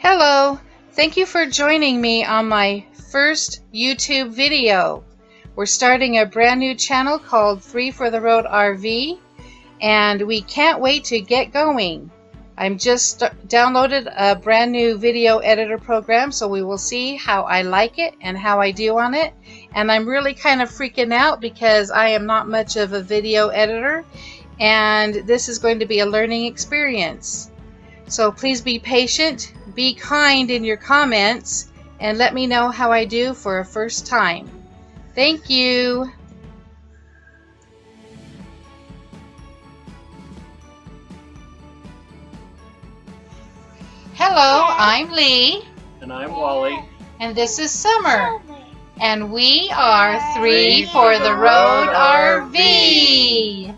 Hello, thank you for joining me on my first YouTube video. We're starting a brand new channel called 3 for the Road RV, and we can't wait to get going. I'm just downloaded a brand new video editor program, so we will see how I like it and how I do on it. And I'm really kind of freaking out because I am not much of a video editor, and this is going to be a learning experience. So please be patient, be kind in your comments, and let me know how I do for a first time. Thank you. Hello, I'm Lee. And I'm Wally. And this is Summer. And we are 3 for the Road RV.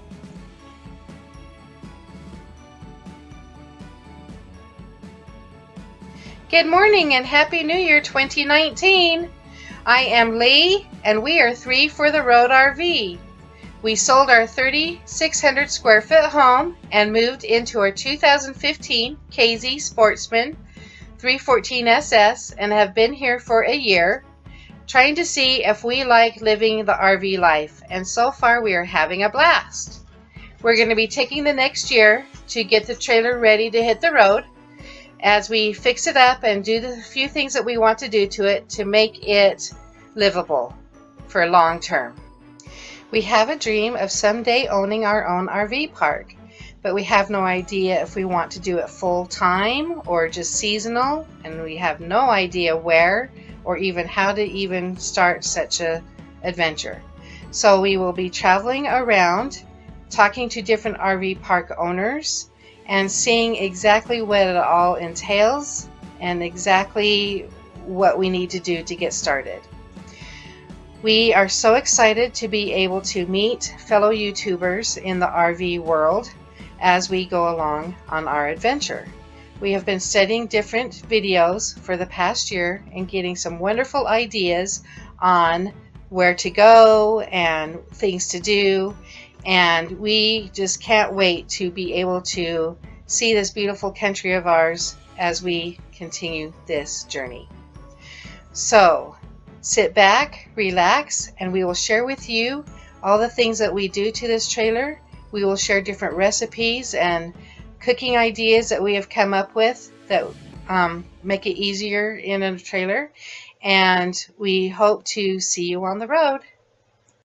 Good morning and Happy New Year 2019. I am Lee and we are 3 for the Road RV. We sold our 3,600 square foot home and moved into our 2015 KZ Sportsman 314 SS and have been here for a year, trying to see if we like living the RV life, and so far we are having a blast. We're going to be taking the next year to get the trailer ready to hit the road as we fix it up and do the few things that we want to do to it to make it livable for long term. We have a dream of someday owning our own RV park, but we have no idea if we want to do it full time or just seasonal, and we have no idea where or even how to even start such a adventure. So we will be traveling around, talking to different RV park owners, and seeing exactly what it all entails and exactly what we need to do to get started. We are so excited to be able to meet fellow YouTubers in the RV world as we go along on our adventure. We have been studying different videos for the past year and getting some wonderful ideas on where to go and things to do. And we just can't wait to be able to see this beautiful country of ours as we continue this journey. So sit back, relax, and we will share with you all the things that we do to this trailer. We will share different recipes and cooking ideas that we have come up with that make it easier in a trailer. And we hope to see you on the road.